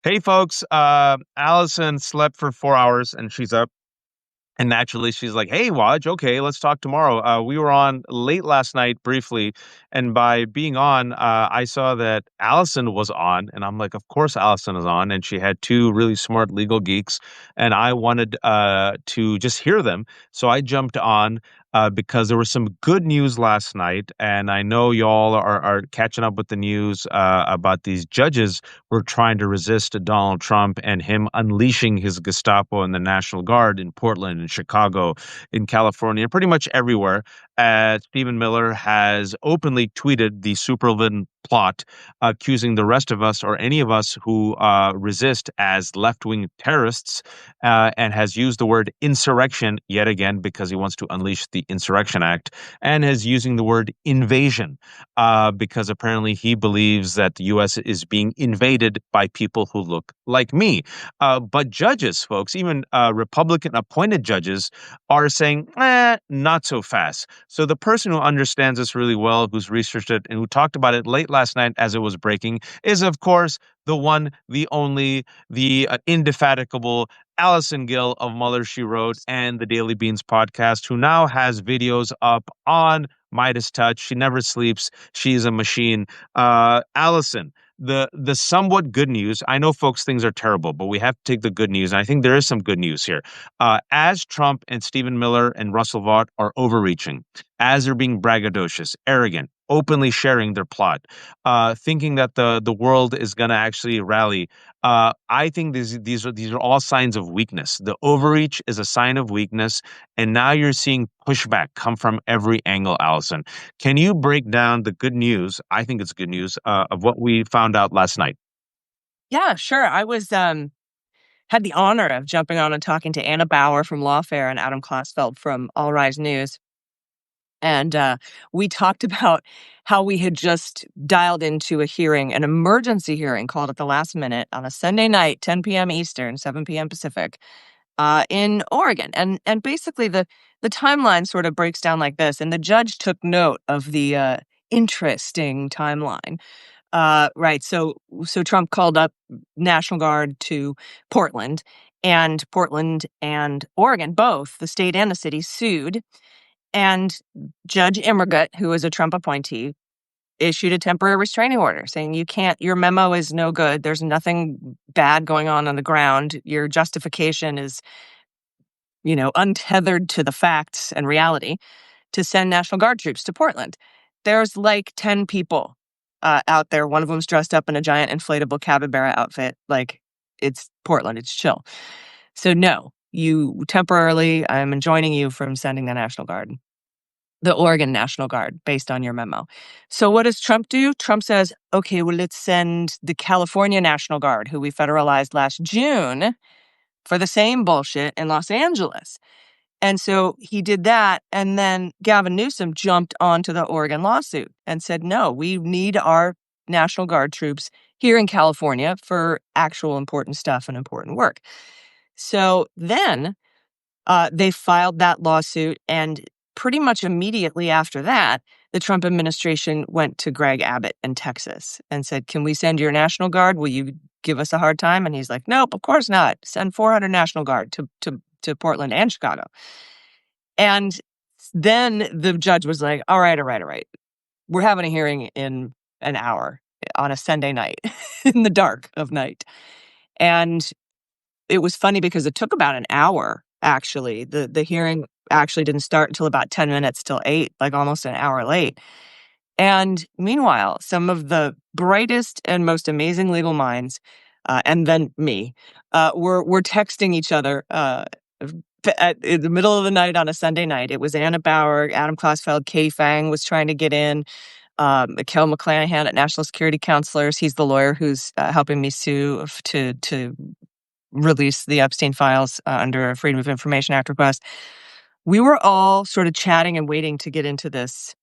Hey folks, Allison slept for 4 hours and she's up. And naturally, she's like, "Hey, Waj, okay, let's talk tomorrow." We were on late last night briefly, and by being on, I saw that Allison was on, and I'm like, "Of course, Allison is on." And she had two really smart legal geeks, and I wanted to just hear them, so I jumped on. Because there was some good news last night, and I know y'all are catching up with the news about these judges who are trying to resist Donald Trump and him unleashing his Gestapo and the National Guard in Portland, in Chicago, in California, pretty much everywhere. Stephen Miller has openly tweeted the supervillain plot, accusing the rest of us or any of us who resist as left wing terrorists, and has used the word insurrection yet again because he wants to unleash the Insurrection Act, and is using the word invasion because apparently he believes that the U.S. is being invaded by people who look like me. But judges, folks, even Republican appointed judges, are saying, not so fast. So the person who understands this really well, who's researched it, and who talked about it late last night as it was breaking, is, of course, the one, the only, the indefatigable Allison Gill of Mueller, She Wrote, and the Daily Beans podcast, who now has videos up on Midas Touch. She never sleeps. She's a machine. Allison, the somewhat good news. I know, folks, things are terrible, but we have to take the good news. And I think there is some good news here. As Trump and Stephen Miller and Russell Vought are overreaching, as they're being braggadocious, arrogant, openly sharing their plot, thinking that the world is going to actually rally. I think these are all signs of weakness. The overreach is a sign of weakness, and now you're seeing pushback come from every angle. Allison, can you break down the good news? I think it's good news of what we found out last night. Yeah, sure. I was had the honor of jumping on and talking to Anna Bauer from Lawfare and Adam Klasfeld from All Rise News. And we talked about how we had just dialed into a hearing, an emergency hearing called at the last minute on a Sunday night, 10 p.m. Eastern, 7 p.m. Pacific, in Oregon. And basically the timeline sort of breaks down like this. And the judge took note of the interesting timeline. Right. So Trump called up National Guard to Portland, and Portland and Oregon, both the state and the city, sued. And Judge Immergut, who is a Trump appointee, issued a temporary restraining order saying you can't, your memo is no good. There's nothing bad going on the ground. Your justification is, untethered to the facts and reality to send National Guard troops to Portland. There's like 10 people out there. One of them's dressed up in a giant inflatable capybara outfit. Like, it's Portland. It's chill. So no, you temporarily, I'm enjoining you from sending the National Guard, the Oregon National Guard, based on your memo. So what does Trump do? Trump says, okay, well, let's send the California National Guard, who we federalized last June for the same bullshit in Los Angeles. And so he did that. And then Gavin Newsom jumped onto the Oregon lawsuit and said, no, we need our National Guard troops here in California for actual important stuff and important work. So then they filed that lawsuit. And pretty much immediately after that, the Trump administration went to Greg Abbott in Texas and said, can we send your National Guard? Will you give us a hard time? And he's like, nope, of course not. Send 400 National Guard to Portland and Chicago. And then the judge was like, all right. We're having a hearing in an hour on a Sunday night in the dark of night. And it was funny because it took about an hour, actually. The hearing actually didn't start until about 10 minutes till 8, like almost an hour late. And meanwhile, some of the brightest and most amazing legal minds, and then me, were texting each other in the middle of the night on a Sunday night. It was Anna Bauer, Adam Klasfeld, Katie Fang was trying to get in, Mikhail McClanahan at National Security Counselors. He's the lawyer who's helping me sue to release the Epstein files under a Freedom of Information Act request. We were all sort of chatting and waiting to get into this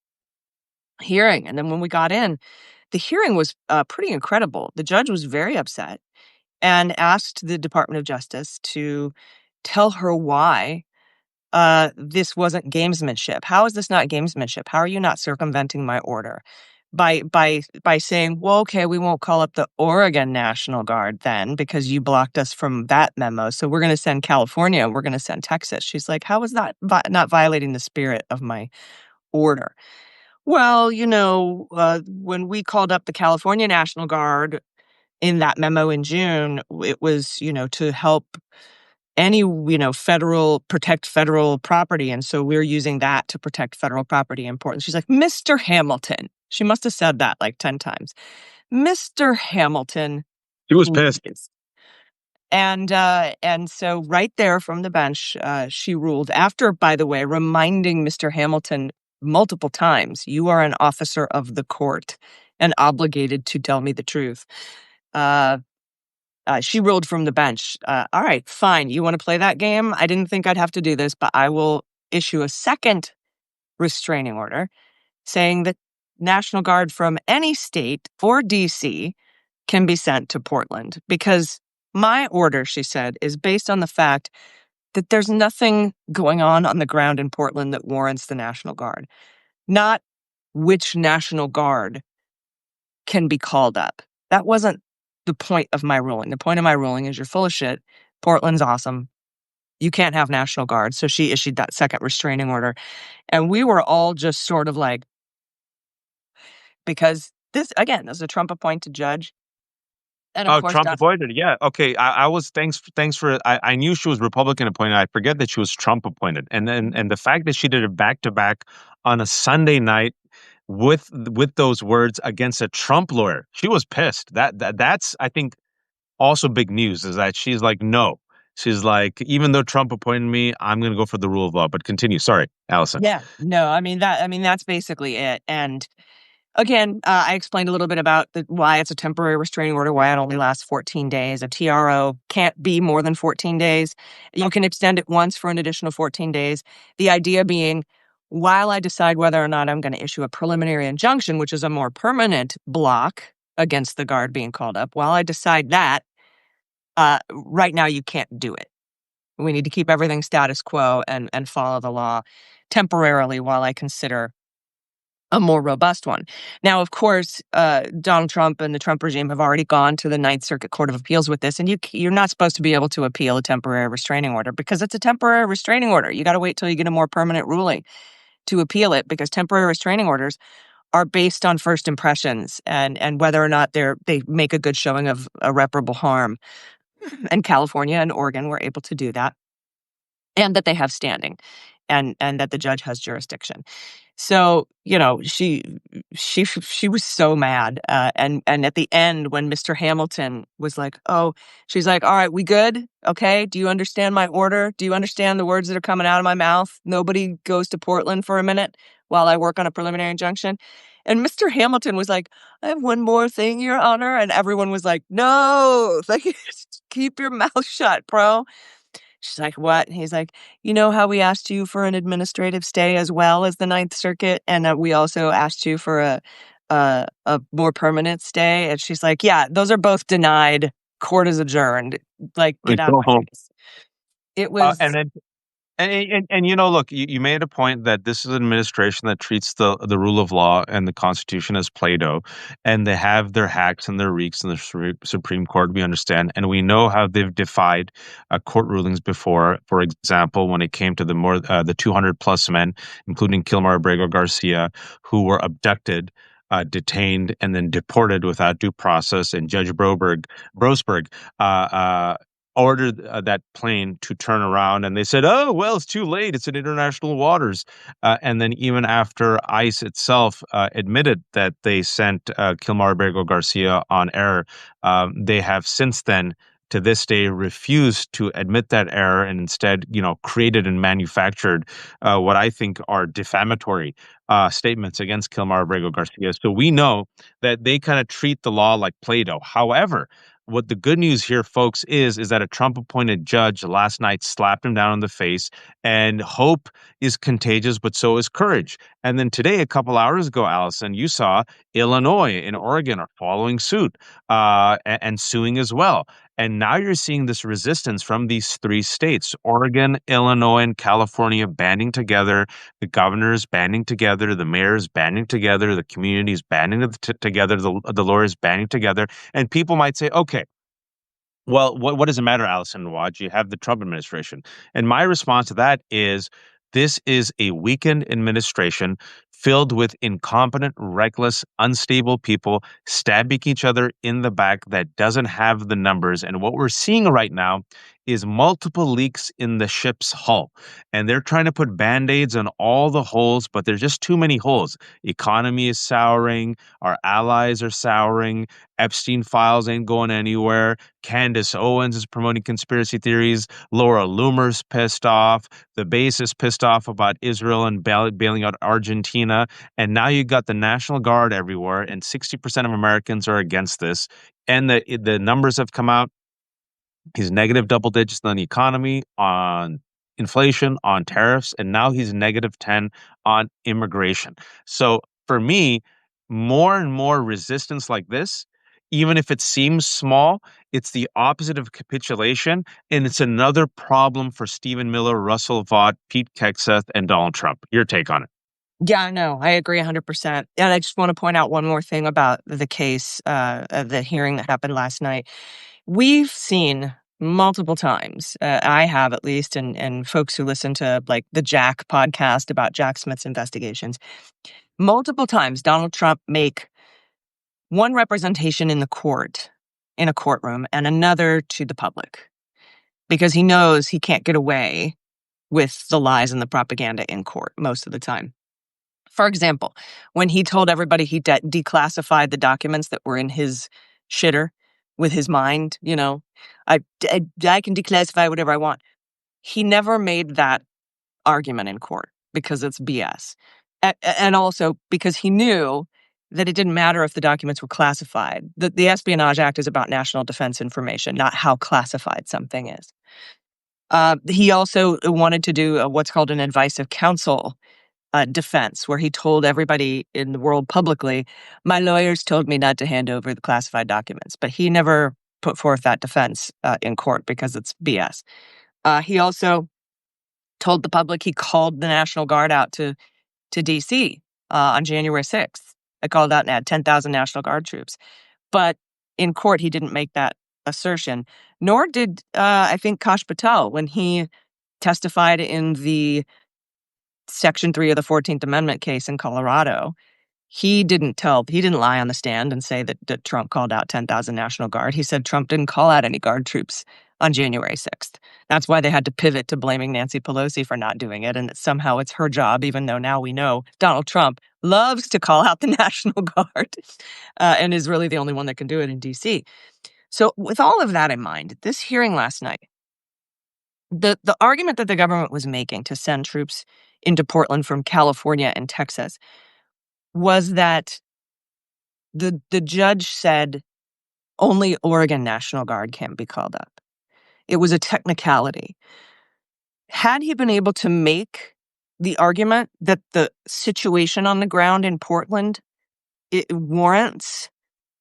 hearing. And then when we got in, the hearing was pretty incredible. The judge was very upset and asked the Department of Justice to tell her why this wasn't gamesmanship. How is this not gamesmanship? How are you not circumventing my order? by saying, well, okay, we won't call up the Oregon National Guard then because you blocked us from that memo. So we're going to send California. We're going to send Texas. She's like, how is that not violating the spirit of my order? Well, when we called up the California National Guard in that memo in June, it was, to help any, protect federal property. And so we're using that to protect federal property in Portland. She's like, Mr. Hamilton. She must have said that like 10 times. Mr. Hamilton, She was pissed. please. And so right there from the bench, she ruled after, by the way, reminding Mr. Hamilton multiple times, you are an officer of the court and obligated to tell me the truth. She ruled from the bench, all right, fine, you want to play that game? I didn't think I'd have to do this, but I will issue a second restraining order saying that National Guard from any state or DC can be sent to Portland because my order, she said, is based on the fact that there's nothing going on the ground in Portland that warrants the National Guard. Not which National Guard can be called up. That wasn't the point of my ruling. The point of my ruling is you're full of shit. Portland's awesome. You can't have National Guard. So she issued that second restraining order. And we were all just sort of like, because this is a Trump appointed judge. And of course, Trump appointed. Yeah. Okay. I was thanks for. I knew she was Republican appointed. I forget that she was Trump appointed, and the fact that she did it back to back on a Sunday night with those words against a Trump lawyer, she was pissed. That's I think also big news is that she's like, no, she's like, even though Trump appointed me, I'm going to go for the rule of law. But continue. Sorry, Allison. yeah, no, I mean that's basically it. And again, I explained a little bit about why it's a temporary restraining order, why it only lasts 14 days. A TRO can't be more than 14 days. You can extend it once for an additional 14 days. The idea being, while I decide whether or not I'm going to issue a preliminary injunction, which is a more permanent block against the guard being called up, while I decide that, right now you can't do it. We need to keep everything status quo and follow the law temporarily while I consider a more robust one. Now, of course, Donald Trump and the Trump regime have already gone to the Ninth Circuit Court of Appeals with this, and you're not supposed to be able to appeal a temporary restraining order because it's a temporary restraining order. You got to wait till you get a more permanent ruling to appeal it because temporary restraining orders are based on first impressions and whether or not they make a good showing of irreparable harm. And California and Oregon were able to do that, and that they have standing, and that the judge has jurisdiction. So, she was so mad. And at the end, when Mr. Hamilton was like, oh, she's like, all right, we good? Okay. Do you understand my order? Do you understand the words that are coming out of my mouth? Nobody goes to Portland for a minute while I work on a preliminary injunction. And Mr. Hamilton was like, I have one more thing, Your Honor. And everyone was like, no, like, keep your mouth shut, bro. She's like, what? And he's like, you know how we asked you for an administrative stay as well as the Ninth Circuit? And we also asked you for a more permanent stay. And she's like, yeah, those are both denied. Court is adjourned. Like, get out of my face. It was... And look, you made a point that this is an administration that treats the rule of law and the Constitution as Play-Doh, and they have their hacks and their reeks in the Supreme Court. We understand, and we know how they've defied court rulings before. For example, when it came to the 200 plus men, including Kilmer Abrego Garcia, who were abducted, detained, and then deported without due process, and Judge Brosberg ordered that plane to turn around, and they said, oh, well, it's too late. It's in international waters. And then even after ICE itself admitted that they sent Kilmer Abrego Garcia on error, they have since then, to this day, refused to admit that error and instead, created and manufactured what I think are defamatory statements against Kilmer Abrego Garcia. So we know that they kind of treat the law like Play-Doh. However, what the good news here, folks, is that a Trump-appointed judge last night slapped him down in the face, and hope is contagious, but so is courage. And then today, a couple hours ago, Allison, you saw Illinois and Oregon are following suit and suing as well. And now you're seeing this resistance from these three states, Oregon, Illinois, and California banding together, the governors banding together, the mayors banding together, the communities banding together, the lawyers banding together. And people might say, okay, well, what does it matter, Allison Watch? You have the Trump administration. And my response to that is this is a weakened administration filled with incompetent, reckless, unstable people stabbing each other in the back that doesn't have the numbers. And what we're seeing right now is multiple leaks in the ship's hull. And they're trying to put band-aids on all the holes, but there's just too many holes. Economy is souring, our allies are souring, Epstein files ain't going anywhere. Candace Owens is promoting conspiracy theories. Laura Loomer's pissed off. The base is pissed off about Israel and bailing out Argentina. And now you got the National Guard everywhere, and 60% of Americans are against this. And the numbers have come out. He's negative double digits on the economy, on inflation, on tariffs, and now he's negative 10 on immigration. So for me, more and more resistance like this, even if it seems small, it's the opposite of capitulation. And it's another problem for Stephen Miller, Russell Vought, Pete Hegseth, and Donald Trump. Your take on it? Yeah, no, I agree 100%. And I just want to point out one more thing about the case, the hearing that happened last night. We've seen multiple times, I have at least, and folks who listen to like the Jack podcast about Jack Smith's investigations, multiple times Donald Trump make one representation in the court, in a courtroom, and another to the public, because he knows he can't get away with the lies and the propaganda in court most of the time. For example, when he told everybody he declassified the documents that were in his shitter with his mind, I can declassify whatever I want. He never made that argument in court because it's BS. And also because he knew that it didn't matter if the documents were classified. The Espionage Act is about national defense information, not how classified something is. He also wanted to do what's called an advice of counsel defense, where he told everybody in the world publicly, my lawyers told me not to hand over the classified documents. But he never put forth that defense in court because it's BS. He also told the public he called the National Guard out to D.C. On January 6th. I called out and had 10,000 National Guard troops. But in court, he didn't make that assertion, nor did, I think, Kash Patel when he testified in the Section 3 of the 14th Amendment case in Colorado. He didn't lie on the stand and say that Trump called out 10,000 National Guard. He said Trump didn't call out any Guard troops on January 6th. That's why they had to pivot to blaming Nancy Pelosi for not doing it, and that somehow it's her job, even though now we know Donald Trump loves to call out the National Guard and is really the only one that can do it in D.C. So with all of that in mind, this hearing last night, the argument that the government was making to send troops into Portland from California and Texas was that the judge said only Oregon National Guard can be called up. It was a technicality. Had he been able to make the argument that the situation on the ground in Portland, it warrants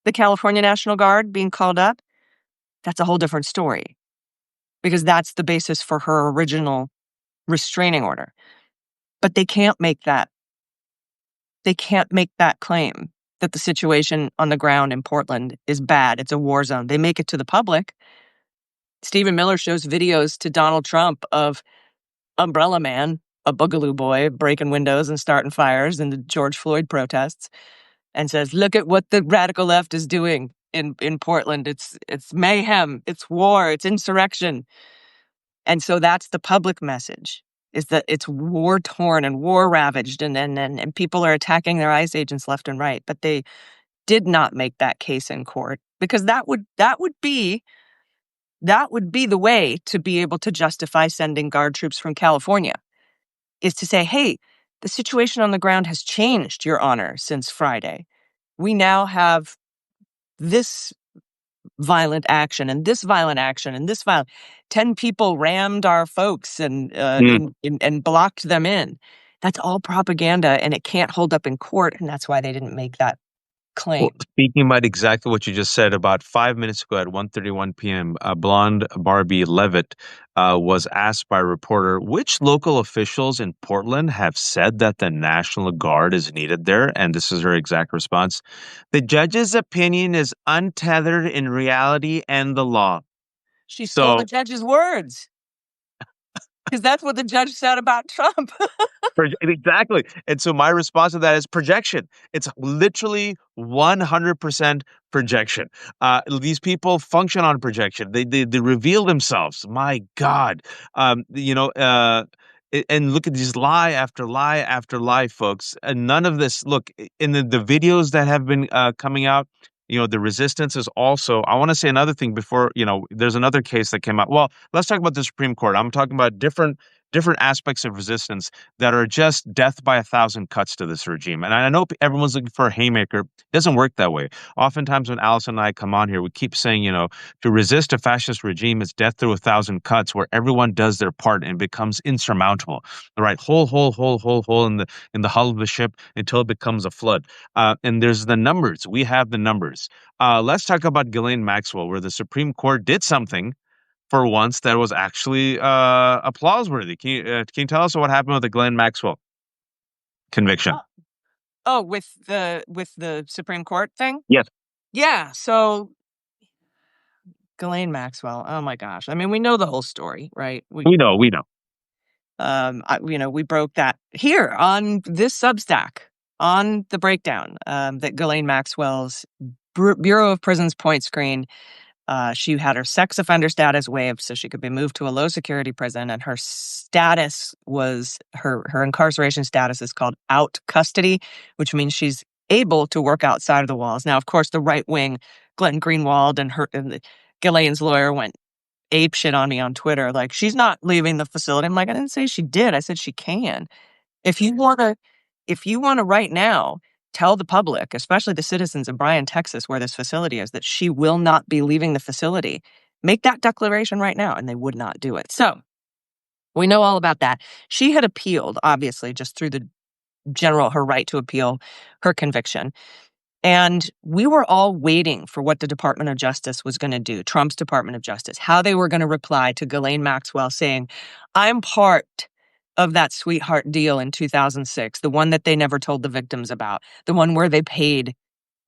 the California National Guard being called up, that's a whole different story, because that's the basis for her original restraining order. But they can't make that. They can't make that claim that the situation on the ground in Portland is bad. It's a war zone. They make it to the public. Stephen Miller shows videos to Donald Trump of Umbrella Man, a boogaloo boy, breaking windows and starting fires in the George Floyd protests, and says, look at what the radical left is doing in Portland. It's mayhem. It's war. It's insurrection. And so that's the public message, is that it's war-torn and war-ravaged, and people are attacking their ICE agents left and right. But they did not make that case in court, because that would be the way to be able to justify sending Guard troops from California, is to say, hey, the situation on the ground has changed, Your Honor, since Friday. We now have this violent action and this violent action and this violent. 10 people rammed our folks and blocked them in. That's all propaganda, and it can't hold up in court, and that's why they didn't make that claim. Speaking about exactly what you just said, about 5 minutes ago at 1:31 p.m., blonde Barbie Levitt was asked by a reporter which local officials in Portland have said that the National Guard is needed there. And this is her exact response. The judge's opinion is untethered in reality and the law. She stole the So judge's words because that's what the judge said about Trump. Exactly. And so my response to that is projection. It's literally 100% projection. These people function on projection. They reveal themselves. My God. And look at these lie after lie after lie, folks. And none of this, look, in the videos that have been coming out, the resistance is also, I want to say another thing before, there's another case that came out. Well, let's talk about the Supreme Court. I'm talking about different aspects of resistance that are just death by 1,000 cuts to this regime. And I know everyone's looking for a haymaker. It doesn't work that way. Oftentimes when Allison and I come on here, we keep saying, to resist a fascist regime is death through 1,000 cuts, where everyone does their part and becomes insurmountable. All right, hole in the hull of the ship until it becomes a flood. And there's the numbers. We have the numbers. Let's talk about Ghislaine Maxwell, where the Supreme Court did something for once that was actually applause-worthy. Can you tell us what happened with the Ghislaine Maxwell conviction? Oh, with the Supreme Court thing? Yes. Yeah. So Ghislaine Maxwell. Oh my gosh. I mean, we know the whole story, right? We know. We broke that here on this Substack on the breakdown that Ghislaine Maxwell's Bureau of Prisons point screen. She had her sex offender status waived so she could be moved to a low security prison, and her status was her incarceration status is called out custody, which means she's able to work outside of the walls. Now, of course, the right wing, Glenn Greenwald and Ghislaine's lawyer went ape shit on me on Twitter, like she's not leaving the facility. I'm like, I didn't say she did. I said she can. If you wanna, if you wanna right now tell the public, especially the citizens of Bryan, Texas, where this facility is, that she will not be leaving the facility, make that declaration right now, and they would not do it. So we know all about that. She had appealed, obviously, just through the her right to appeal her conviction. And we were all waiting for what the Department of Justice was going to do, Trump's Department of Justice, how they were going to reply to Ghislaine Maxwell saying, I'm part of that sweetheart deal in 2006, the one that they never told the victims about, the one where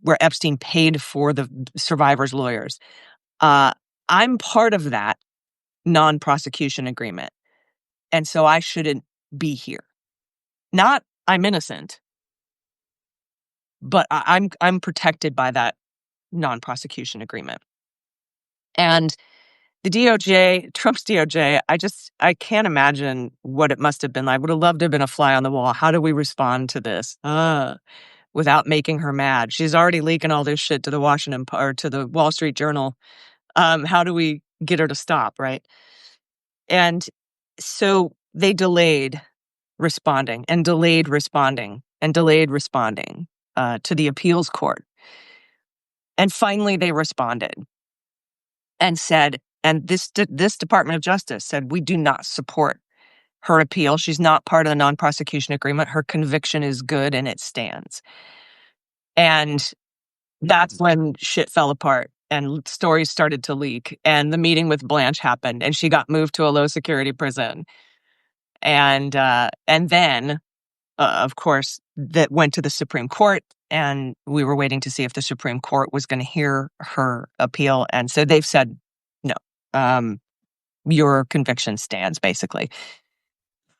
where Epstein paid for the survivors' lawyers. I'm part of that non-prosecution agreement. And so I shouldn't be here. Not I'm innocent, but I'm protected by that non-prosecution agreement. And the DOJ, Trump's DOJ, I can't imagine what it must have been like. I would have loved to have been a fly on the wall. How do we respond to this? Without making her mad. She's already leaking all this shit to the to the Wall Street Journal. How do we get her to stop, right? And so they delayed responding and delayed responding and delayed responding to the appeals court. And finally, they responded and said, and this Department of Justice said, we do not support her appeal. She's not part of the non-prosecution agreement. Her conviction is good and it stands. And that's when shit fell apart and stories started to leak. And the meeting with Blanche happened and she got moved to a low security prison. And then, of course, that went to the Supreme Court. And we were waiting to see if the Supreme Court was going to hear her appeal. And so they've said, no, your conviction stands, basically.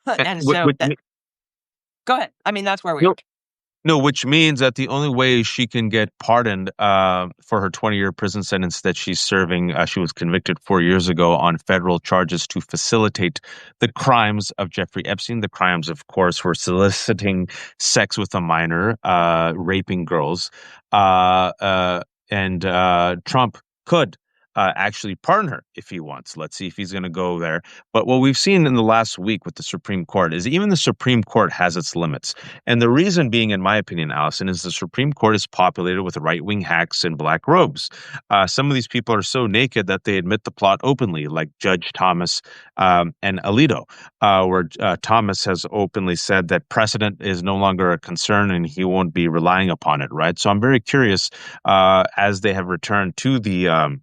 And so, go ahead. I mean, that's where we are. No, which means that the only way she can get pardoned for her 20-year prison sentence that she's serving, she was convicted 4 years ago on federal charges to facilitate the crimes of Jeffrey Epstein. The crimes, of course, were soliciting sex with a minor, raping girls, and Trump could actually pardon her if he wants. Let's see if he's going to go there. But what we've seen in the last week with the Supreme Court is even the Supreme Court has its limits. And the reason being, in my opinion, Allison, is the Supreme Court is populated with right-wing hacks in black robes. Some of these people are so naked that they admit the plot openly, like Judge Thomas and Alito, where Thomas has openly said that precedent is no longer a concern and he won't be relying upon it, right? So I'm very curious as they have returned to the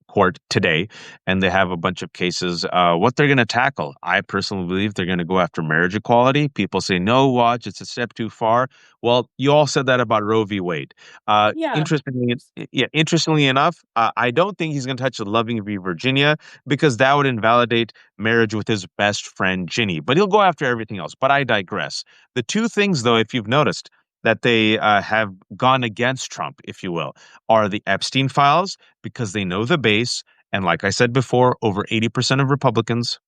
court today and they have a bunch of cases, what they're going to tackle. I personally believe they're going to go after marriage equality. People say, no, watch, it's a step too far. Well, you all said that about Roe v. Wade. Yeah. Interestingly enough, I don't think he's going to touch the Loving v. Virginia because that would invalidate marriage with his best friend, Ginny. But he'll go after everything else. But I digress. The two things, though, if you've noticed, that they have gone against Trump, if you will, are the Epstein files, because they know the base. And like I said before, over 80% of Republicans,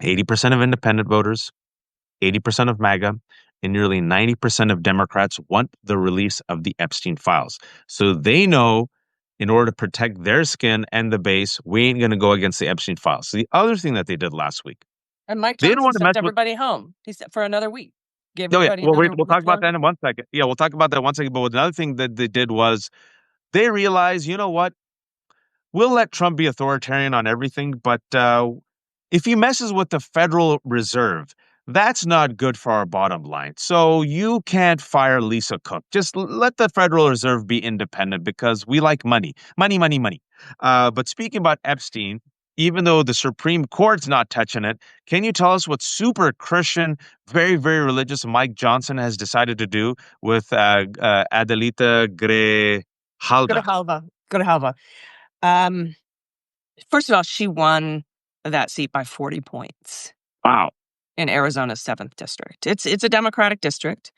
80% of independent voters, 80% of MAGA, and nearly 90% of Democrats want the release of the Epstein files. So they know in order to protect their skin and the base, we ain't going to go against the Epstein files. So the other thing that they did last week, And Mike they didn't Johnson want to mess sent with. everybody home. He said for another week. Gave Oh, yeah. everybody Well, another we'll talk about week. that in 1 second. Yeah, we'll talk about that 1 second. But another thing that they did was they realized, you know what? We'll let Trump be authoritarian on everything, but if he messes with the Federal Reserve, that's not good for our bottom line. So you can't fire Lisa Cook. Just let the Federal Reserve be independent because we like money, money, money, money. But speaking about Epstein, even though the Supreme Court's not touching it, can you tell us what super Christian, very, very religious Mike Johnson has decided to do with Adelita Grijalva? Grijalva. Um, First of all, she won that seat by 40 points Wow. in Arizona's 7th district. It's a Democratic district.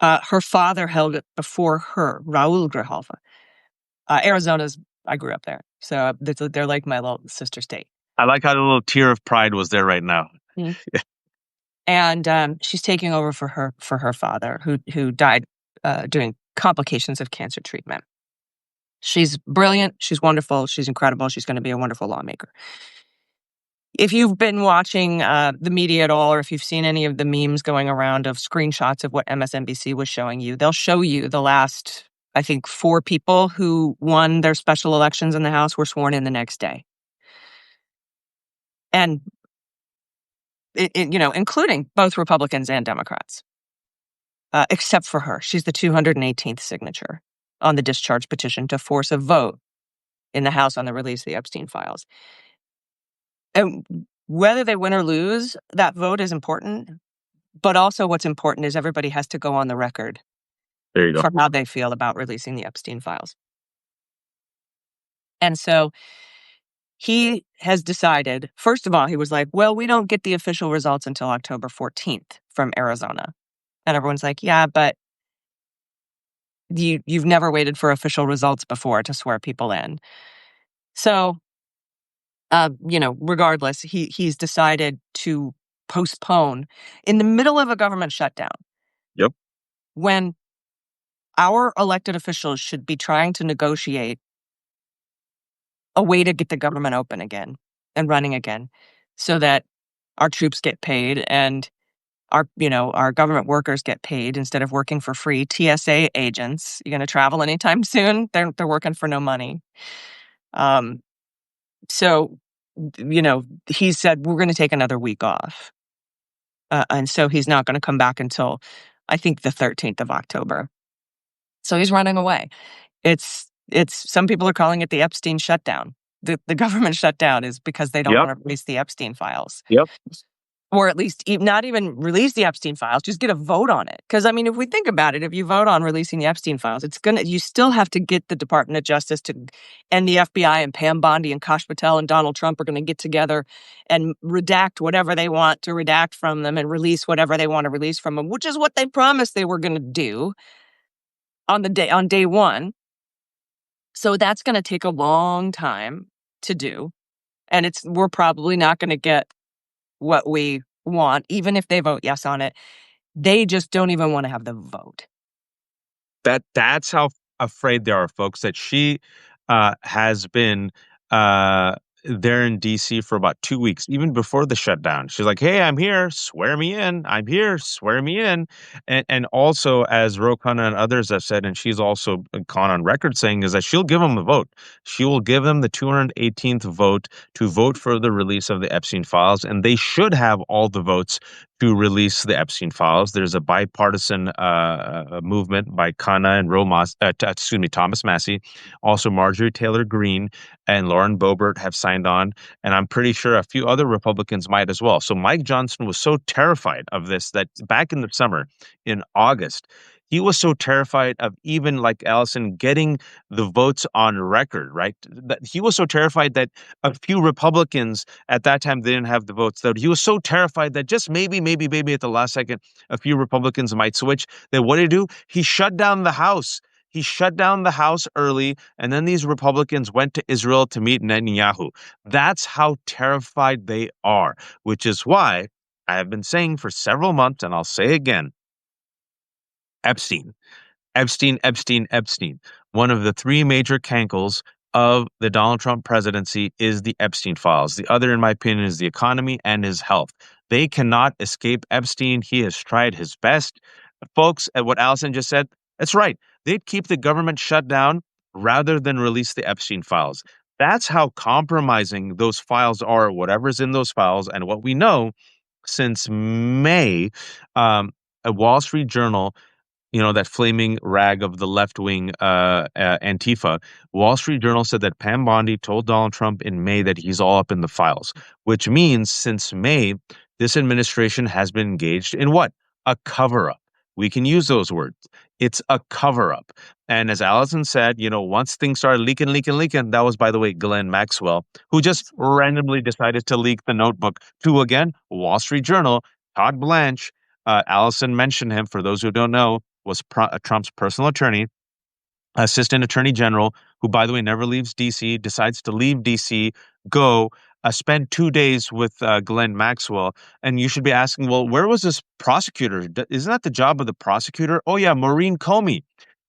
Her father held it before her, Raul Grijalva. I grew up there, so they're like my little sister state. I like how the little tear of pride was there right now. Mm. And she's taking over for her father, who died during complications of cancer treatment. She's brilliant. She's wonderful. She's incredible. She's going to be a wonderful lawmaker. If you've been watching the media at all, or if you've seen any of the memes going around of screenshots of what MSNBC was showing you, they'll show you the last, I think, 4 people who won their special elections in the House were sworn in the next day. And, including both Republicans and Democrats, except for her. She's the 218th signature on the discharge petition to force a vote in the House on the release of the Epstein files. And whether they win or lose, that vote is important. But also what's important is everybody has to go on the record There you go. for how they feel about releasing the Epstein files. And so he has decided, first of all, he was like, well, we don't get the official results until October 14th from Arizona. And everyone's like, yeah, but you've never waited for official results before to swear people in. So, regardless, he's decided to postpone in the middle of a government shutdown. Yep. When our elected officials should be trying to negotiate a way to get the government open again and running again so that our troops get paid and our government workers get paid instead of working for free. TSA agents, you going to travel anytime soon? They're working for no money. So, he said, we're going to take another week off. And so he's not going to come back until, I think, the 13th of October. So he's running away. It's some people are calling it the Epstein shutdown. The government shutdown is because they don't Yep. want to release the Epstein files. Yep. Or at least not even release the Epstein files, just get a vote on it. Because, I mean, if we think about it, if you vote on releasing the Epstein files, you still have to get the Department of Justice and the FBI and Pam Bondi and Kash Patel and Donald Trump are going to get together and redact whatever they want to redact from them and release whatever they want to release from them, which is what they promised they were going to do on day one. So that's going to take a long time to do. And we're probably not going to get what we want, even if they vote yes on it. They just don't even want to have the vote. That's how afraid they are, folks, that she has been uh, there in DC for about 2 weeks, even before the shutdown. She's like, "Hey, I'm here. Swear me in. I'm here. Swear me in." And also, as Ro Khanna and others have said, and she's also gone on record saying, is that she'll give them a vote. She will give them the 218th vote to vote for the release of the Epstein files, and they should have all the votes to release the Epstein files. There's a bipartisan movement by Khanna and Thomas Massey. Also, Marjorie Taylor Greene and Lauren Boebert have signed on, and I'm pretty sure a few other Republicans might as well. So Mike Johnson was so terrified of this that back in the summer, in August, he was so terrified of, even like Allison, getting the votes on record, right? That he was so terrified that a few Republicans at that time didn't have the votes. That he was so terrified that just maybe at the last second, a few Republicans might switch. That what did he do? He shut down the House. He shut down the House early, and then these Republicans went to Israel to meet Netanyahu. That's how terrified they are, which is why I have been saying for several months, and I'll say again, Epstein. Epstein. One of the three major cankles of the Donald Trump presidency is the Epstein files. The other, in my opinion, is the economy and his health. They cannot escape Epstein. He has tried his best. Folks, at what Allison just said, that's right. They'd keep the government shut down rather than release the Epstein files. That's how compromising those files are, whatever's in those files. And what we know since May, a Wall Street Journal, that flaming rag of the left wing Antifa, Wall Street Journal said that Pam Bondi told Donald Trump in May that he's all up in the files, which means since May, this administration has been engaged in what? A cover up. We can use those words. It's a cover up. And as Allison said, once things started leaking, that was, by the way, Glenn Maxwell, who just randomly decided to leak the notebook to, again, Wall Street Journal, Todd Blanche. Allison mentioned him, for those who don't know, was Trump's personal attorney, assistant attorney general, who, by the way, never leaves D.C., decides to leave D.C., spend 2 days with Glenn Maxwell. And you should be asking, well, where was this prosecutor? Isn't that the job of the prosecutor? Oh, yeah, Maureen Comey.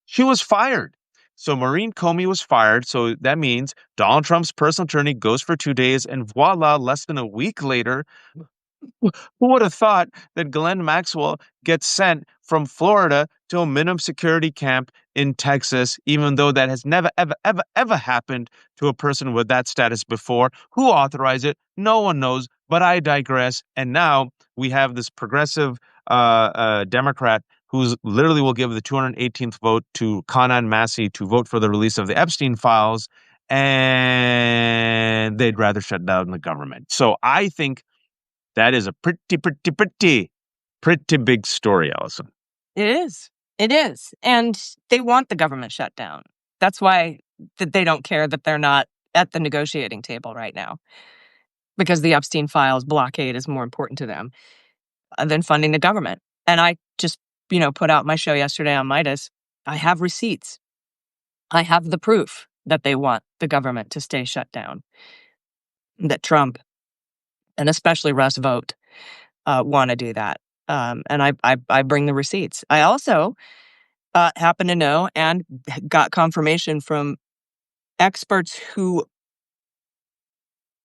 She was fired. So Maureen Comey was fired. So that means Donald Trump's personal attorney goes for 2 days, and voila, less than a week later, who would have thought that Glenn Maxwell gets sent from Florida to a minimum security camp in Texas, even though that has never, ever happened to a person with that status before? Who authorized it? No one knows, but I digress. And now we have this progressive Democrat who's literally will give the 218th vote to Khanna and Massey to vote for the release of the Epstein files, and they'd rather shut down the government. So I think that is a pretty big story, Allison. It is. It is. And they want the government shut down. That's why they don't care that they're not at the negotiating table right now, because the Epstein files blockade is more important to them than funding the government. And I just, put out my show yesterday on Midas. I have receipts. I have the proof that they want the government to stay shut down, that Trump and especially Russ Vought want to do that. And I bring the receipts. I also happen to know and got confirmation from experts who,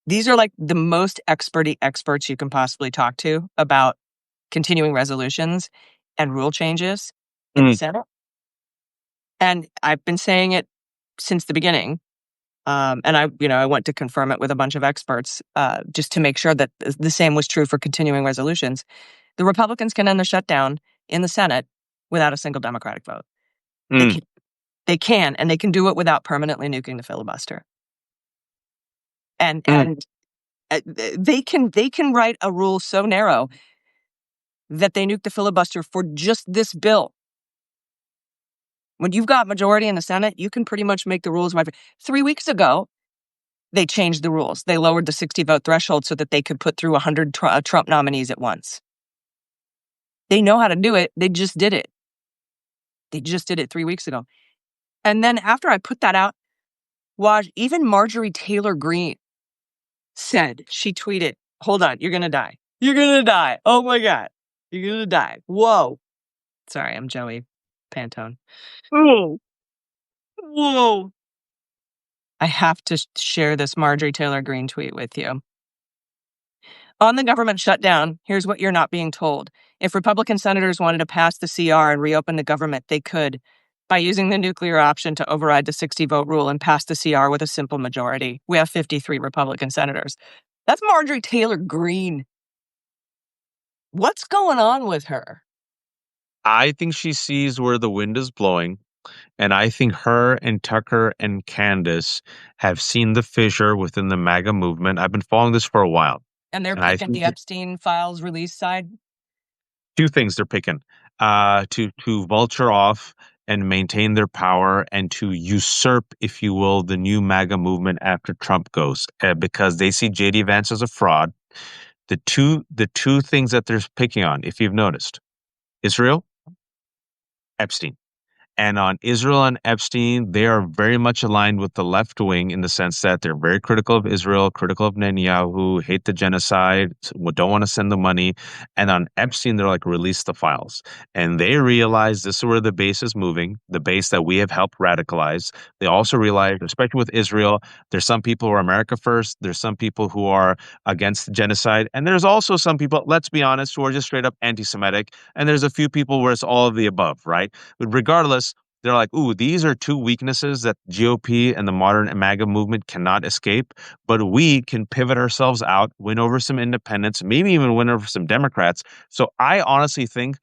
these are like the most experts you can possibly talk to about continuing resolutions and rule changes in the Senate. And I've been saying it since the beginning. And I went to confirm it with a bunch of experts just to make sure that the same was true for continuing resolutions. The Republicans can end the shutdown in the Senate without a single Democratic vote. They can, and they can do it without permanently nuking the filibuster. And they can write a rule so narrow that they nuke the filibuster for just this bill. When you've got majority in the Senate, you can pretty much make the rules. 3 weeks ago, they changed the rules. They lowered the 60-vote threshold so that they could put through 100 Trump nominees at once. They know how to do it. They just did it. They just did it 3 weeks ago. And then after I put that out, even Marjorie Taylor Greene said, she tweeted, "Hold on, you're going to die. You're going to die. Oh my God. You're going to die. Whoa." Sorry, I'm Joey Pantone. Whoa. I have to share this Marjorie Taylor Greene tweet with you. On the government shutdown, here's what you're not being told. If Republican senators wanted to pass the CR and reopen the government, they could by using the nuclear option to override the 60-vote rule and pass the CR with a simple majority. We have 53 Republican senators. That's Marjorie Taylor Greene. What's going on with her? I think she sees where the wind is blowing. And I think her and Tucker and Candace have seen the fissure within the MAGA movement. I've been following this for a while. And they're And I picking think the Epstein files release side? two things they're picking to vulture off and maintain their power and to usurp, if you will, the new MAGA movement after Trump goes, because they see JD Vance as a fraud. The two things that they're picking on, if you've noticed, Israel, Epstein. And on Israel and Epstein, they are very much aligned with the left wing in the sense that they're very critical of Israel, critical of Netanyahu, hate the genocide, don't want to send the money. And on Epstein, they're like, release the files. And they realize this is where the base is moving, the base that we have helped radicalize. They also realize, especially with Israel, there's some people who are America first. There's some people who are against genocide. And there's also some people, let's be honest, who are just straight up anti-Semitic. And there's a few people where it's all of the above, right? But regardless, they're like, ooh, these are two weaknesses that GOP and the modern MAGA movement cannot escape, but we can pivot ourselves out, win over some independents, maybe even win over some Democrats. So I honestly think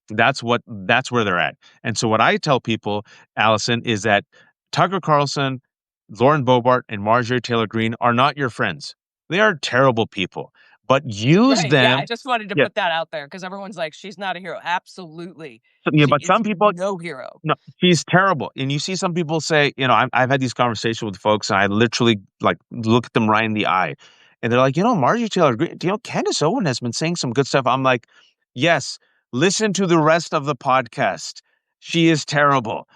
that's where they're at. And so what I tell people, Allison, is that Tucker Carlson, Lauren Boebert, and Marjorie Taylor Greene are not your friends. They are terrible people, but use Right, yeah, I them. just wanted to Yeah, put that out there because everyone's like, she's not a hero. Absolutely. yeah, She but is some people, no hero. no, she's terrible. And you see some people say, I've had these conversations with folks, and I literally like look at them right in the eye, and they're like, Marjorie Taylor Greene, Candace Owen has been saying some good stuff. I'm like, yes, listen to the rest of the podcast. She is terrible.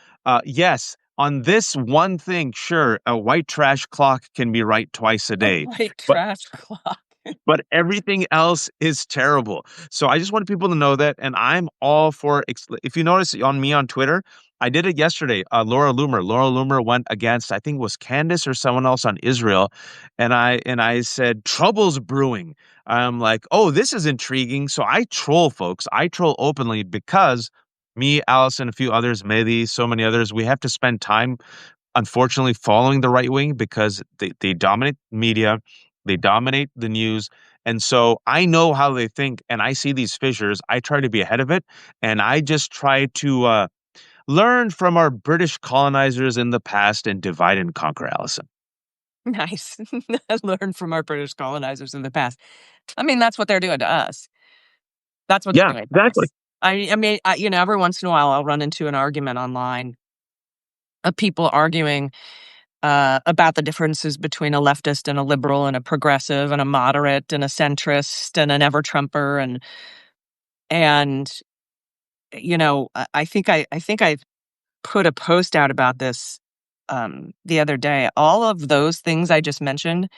Yes, on this one thing, sure, a white trash clock can be right twice a A day, white but trash clock. but everything else is terrible. So I just want people to know that, and I'm all for. If you notice on me on Twitter, I did it yesterday. Laura Loomer went against, I think it was Candace or someone else on Israel, and I said trouble's brewing. I'm like, oh, this is intriguing. So I troll, folks. I troll openly because me, Allison, a few others, maybe so many others, we have to spend time, unfortunately, following the right wing because they dominate media, they dominate the news. And so I know how they think and I see these fissures. I try to be ahead of it. And I just try to learn from our British colonizers in the past and divide and conquer, Allison. Nice. Learn from our British colonizers in the past. I mean, that's what they're doing to us. That's what they're Yeah, doing to exactly. us. I mean, every once in a while, I'll run into an argument online of people arguing about the differences between a leftist and a liberal and a progressive and a moderate and a centrist and an ever-Trumper and I think I put a post out about this the other day. All of those things I just mentioned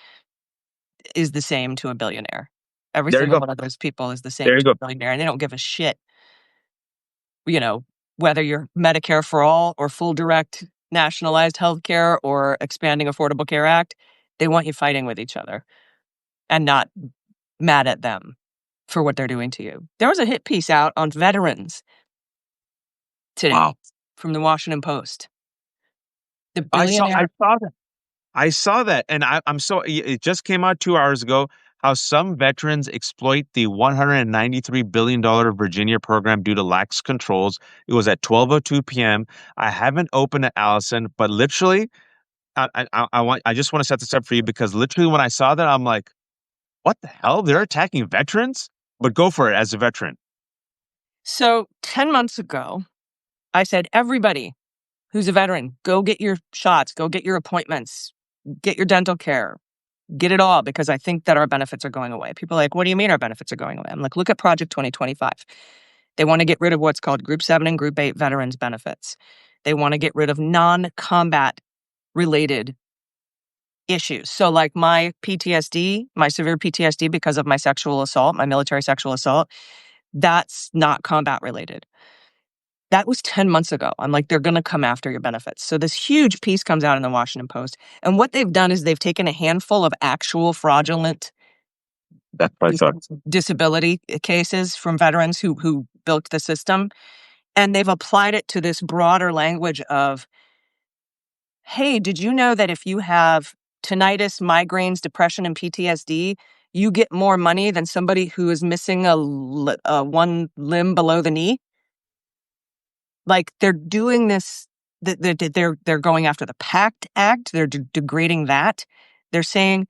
is the same to a billionaire. Every There you single go. one of those people is the There same you to go. a billionaire, and they don't give a shit, whether you're Medicare for all or full direct nationalized healthcare or expanding Affordable Care Act. They want you fighting with each other and not mad at them for what they're doing to you. There was a hit piece out on veterans today Wow. from the Washington Post. The I saw billionaire. I saw that. I saw that, and I'm so it just came out 2 hours ago. How some veterans exploit the $193 billion Virginia program due to lax controls. It was at 12:02 p.m. I haven't opened it, Allison, but literally, I just want to set this up for you because literally when I saw that, I'm like, what the hell? They're attacking veterans? But go for it as a veteran. So 10 months ago, I said, everybody who's a veteran, go get your shots, go get your appointments, get your dental care, get it all, because I think that our benefits are going away. People are like, what do you mean our benefits are going away? I'm like, look at Project 2025. They want to get rid of what's called Group 7 and Group 8 veterans benefits. They want to get rid of non-combat related issues. So like my PTSD, my severe PTSD because of my sexual assault, my military sexual assault, that's not combat related. That was 10 months ago. I'm like, they're going to come after your benefits. So this huge piece comes out in the Washington Post. And what they've done is they've taken a handful of actual fraudulent That's what I thought. disability cases from veterans who bilked the system. And they've applied it to this broader language of, hey, did you know that if you have tinnitus, migraines, depression, and PTSD, you get more money than somebody who is missing one limb below the knee? Like, they're doing this, they're going after the PACT Act. They're degrading that. They're saying,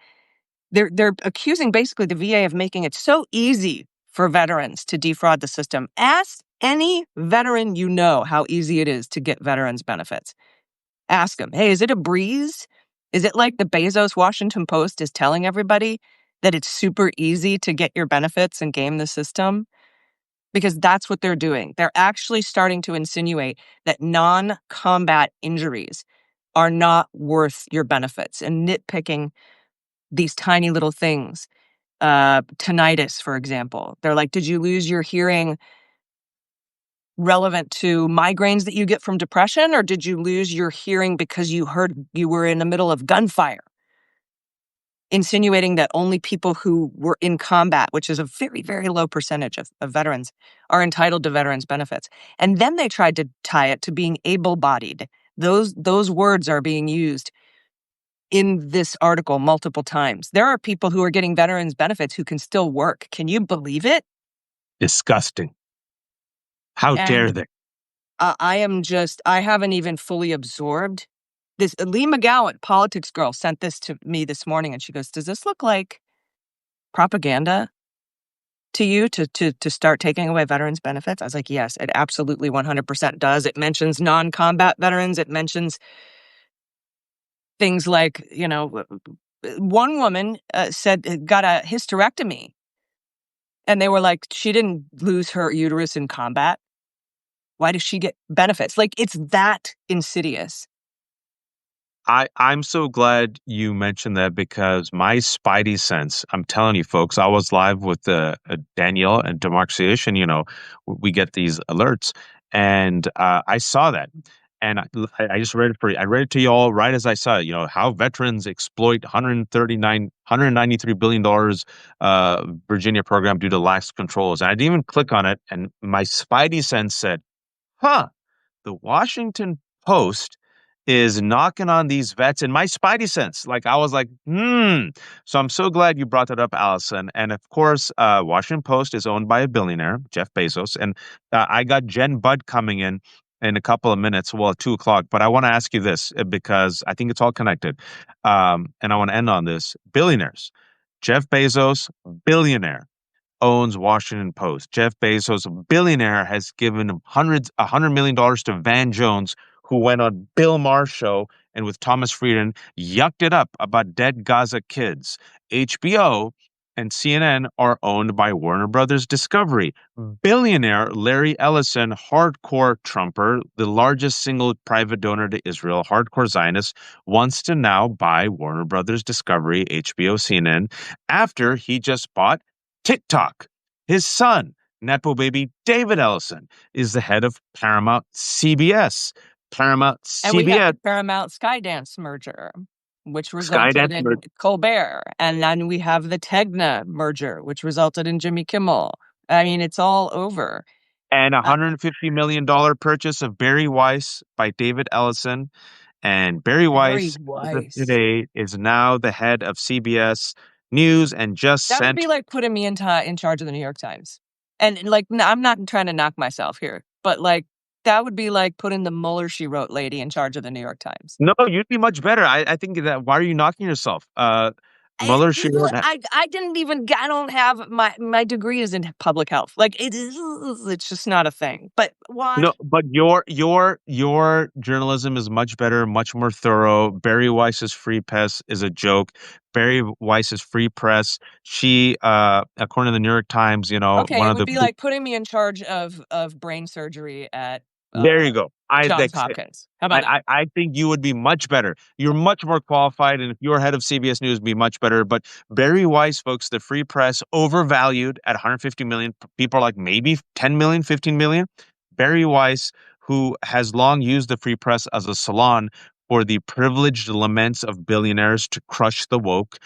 they're accusing basically the VA of making it so easy for veterans to defraud the system. Ask any veteran you know how easy it is to get veterans benefits. Ask them, hey, is it a breeze? Is it like the Bezos Washington Post is telling everybody that it's super easy to get your benefits and game the system? Because that's what they're doing. They're actually starting to insinuate that non-combat injuries are not worth your benefits and nitpicking these tiny little things. Tinnitus, for example. They're like, did you lose your hearing relevant to migraines that you get from depression, or did you lose your hearing because you heard you were in the middle of gunfire? Insinuating that only people who were in combat, which is a very, very low percentage of veterans, are entitled to veterans benefits. And then they tried to tie it to being able-bodied. Those words are being used in this article multiple times. There are people who are getting veterans benefits who can still work. Can you believe it? Disgusting. How dare And they? I haven't even fully absorbed this. Lee McGowan, Politics Girl, sent this to me this morning, and she goes, does this look like propaganda to you to start taking away veterans benefits? I was like, yes, it absolutely 100% does. It mentions non-combat veterans. It mentions things like, one woman said got a hysterectomy, and they were like, she didn't lose her uterus in combat. Why does she get benefits? Like, it's that insidious. I'm so glad you mentioned that because my spidey sense, I'm telling you folks, I was live with Danielle and Democracy, and we get these alerts, and I saw that, and I just read it for you. I read it to you all right as I saw it. How veterans exploit 193 billion dollars Virginia program due to lax controls, and I didn't even click on it, and my spidey sense said, "Huh." The Washington Post is knocking on these vets in my spidey sense. Like I was like, hmm. So I'm so glad you brought that up, Allison. And of course, Washington Post is owned by a billionaire, Jeff Bezos. And I got Jen Budd coming in a couple of minutes, well, at 2:00. But I want to ask you this because I think it's all connected. And I want to end on this. Billionaires. Jeff Bezos, billionaire, owns Washington Post. Jeff Bezos, a billionaire, has given $100 million to Van Jones, who went on Bill Maher's show and with Thomas Frieden yucked it up about dead Gaza kids. HBO and CNN are owned by Warner Brothers Discovery. Billionaire Larry Ellison, hardcore Trumper, the largest single private donor to Israel, hardcore Zionist, wants to now buy Warner Brothers Discovery, HBO, CNN, after he just bought TikTok. His son, Nepo baby David Ellison, is the head of Paramount CBS. Paramount And we have CBS, the Paramount Skydance merger, which resulted Skydance, in Colbert. And then we have the Tegna merger, which resulted in Jimmy Kimmel. I mean, it's all over. and Uh, $150 million purchase of Barry Weiss by David Ellison. And Barry Very Weiss, as of wise. today, is now the head of CBS News and just That would sent. be like putting me in charge of the New York Times. And like, I'm not trying to knock myself here, but like, that would be like putting the Mueller she wrote lady in charge of the New York Times. No, you'd be much better. I think that. Why are you knocking yourself? Mueller, she wrote. I didn't even, I don't have my degree is in public health. Like it's just not a thing. But why? No, but your journalism is much better, much more thorough. Barry Weiss's Free Press is a joke. Barry Weiss's Free Press, she, according to the New York Times, Okay, one it of would the be like putting me in charge of brain surgery at there you go. Johns Hopkins. How about that? I think you would be much better. You're much more qualified, and if you're head of CBS News, be much better. But Barry Weiss, folks, the Free Press, overvalued at 150 million. People are like maybe 10 million, 15 million. Barry Weiss, who has long used the free press as a salon for the privileged laments of billionaires to crush the woke.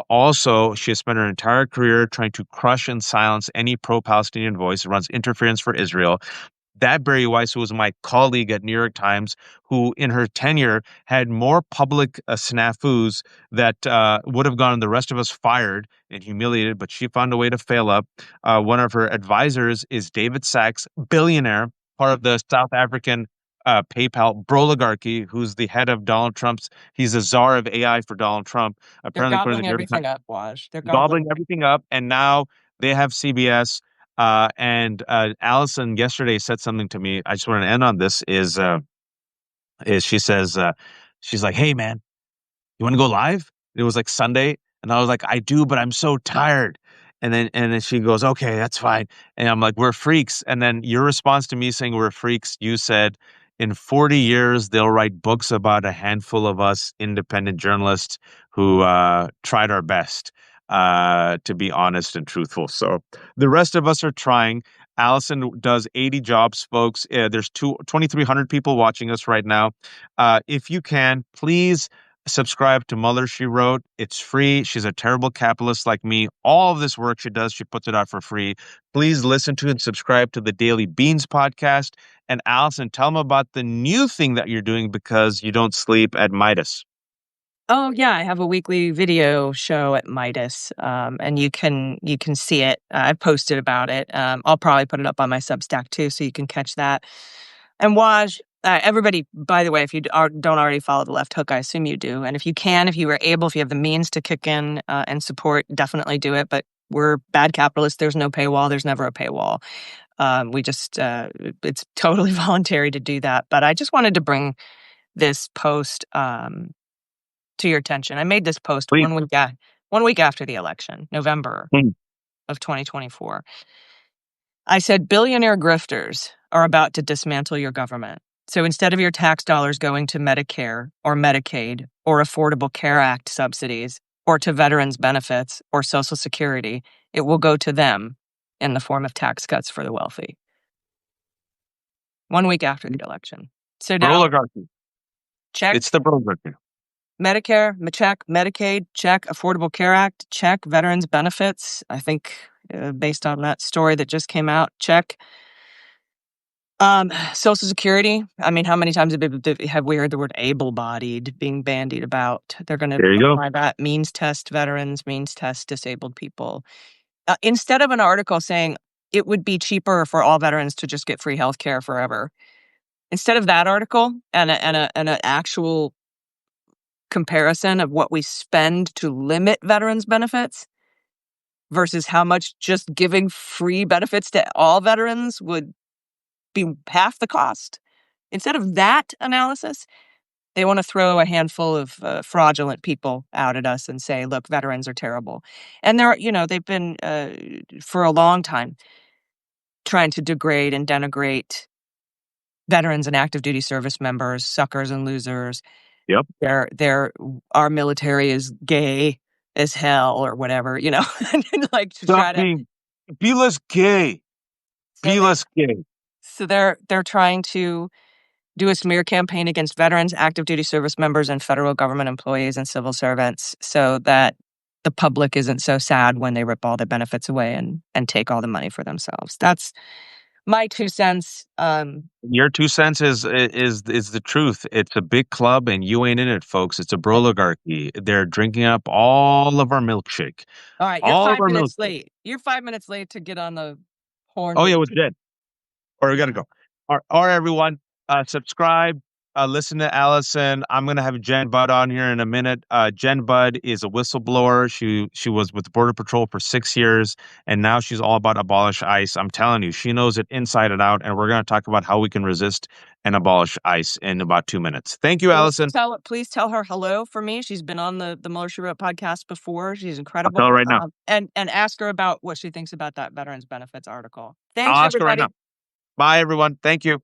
Also, she has spent her entire career trying to crush and silence any pro-Palestinian voice, runs interference for Israel. That Barry Weiss, who was my colleague at New York Times, who in her tenure had more public snafus that would have gotten the rest of us fired and humiliated, but she found a way to fail up. One of her advisors is David Sachs, billionaire, part of the South African PayPal oligarchy, who's the head of Donald Trump's. He's a czar of AI for Donald Trump. They're Apparently, according to gobbling the New York Times, everything up, Waj. They're gobbling gobbling. everything up, and now they have CBS. And Allison yesterday said something to me. I just want to end on this. Is she says she's like, "Hey man, you want to go live?" It was like Sunday, and I was like, "I do, but I'm so tired." And then she goes, "Okay, that's fine." And I'm like, "We're freaks." And then your response to me saying we're freaks, you said, "In 40 years, they'll write books about a handful of us independent journalists who tried our best to be honest and truthful." So the rest of us are trying. Allison does 80 jobs, folks. There's 2,300 people watching us right now. If you can, please subscribe to Mueller, She Wrote. It's free. She's a terrible capitalist like me. All of this work she does, she puts it out for free. Please listen to and subscribe to the Daily Beans podcast. And Allison, tell them about the new thing that you're doing because you don't sleep at Midas. Oh yeah, I have a weekly video show at Midas, and you can see it. I've posted about it. I'll probably put it up on my Substack too, so you can catch that. And Waj, everybody, by the way, if you don't already follow the Left Hook, I assume you do. And if you can, if you were able, if you have the means to kick in and support, definitely do it. But we're bad capitalists. There's no paywall. There's never a paywall. We just it's totally voluntary to do that. But I just wanted to bring this post to your attention. I made this post Please. 1 week after the election, November Hmm. of 2024. I said, billionaire grifters are about to dismantle your government. So instead of your tax dollars going to Medicare or Medicaid or Affordable Care Act subsidies or to veterans benefits or Social Security, it will go to them in the form of tax cuts for the wealthy. 1 week after the election. So now, Oligarchy. check. It's the oligarchy. Medicare, check. Medicaid, check. Affordable Care Act, check. Veterans benefits, I think, based on that story that just came out, check. Social Security. I mean, how many times have we heard the word able-bodied being bandied about? They're going to There you go. apply that, means test veterans, means test disabled people. Instead of an article saying it would be cheaper for all veterans to just get free health care forever, instead of that article and an actual comparison of what we spend to limit veterans benefits versus how much just giving free benefits to all veterans would be half the cost. Instead of that analysis, they want to throw a handful of fraudulent people out at us and say, look, veterans are terrible. And they've been for a long time trying to degrade and denigrate veterans and active duty service members, suckers and losers. Yep. Our military is gay as hell or whatever, and like to try to be less gay. Be less gay. So they're trying to do a smear campaign against veterans, active duty service members, and federal government employees and civil servants so that the public isn't so sad when they rip all the benefits away and take all the money for themselves. That's my 2 cents. Your 2 cents is the truth. It's a big club, and you ain't in it, folks. It's a oligarchy. They're drinking up all of our milkshake. All right, you're 5 minutes late. You're 5 minutes late to get on the horn. Oh yeah, with Jen. Or we gotta go. All right, everyone. Subscribe. Listen to Allison. I'm gonna have Jen Budd on here in a minute. Jen Budd is a whistleblower. She was with Border Patrol for 6 years, and now she's all about abolish ICE. I'm telling you, she knows it inside and out. And we're gonna talk about how we can resist and abolish ICE in about 2 minutes. Thank you, Allison. Please tell her hello for me. She's been on the Mueller, She Wrote podcast before. She's incredible. I'll tell her right now. And ask her about what she thinks about that veterans benefits article. Thanks, I'll ask everybody. her right now. Bye, everyone. Thank you.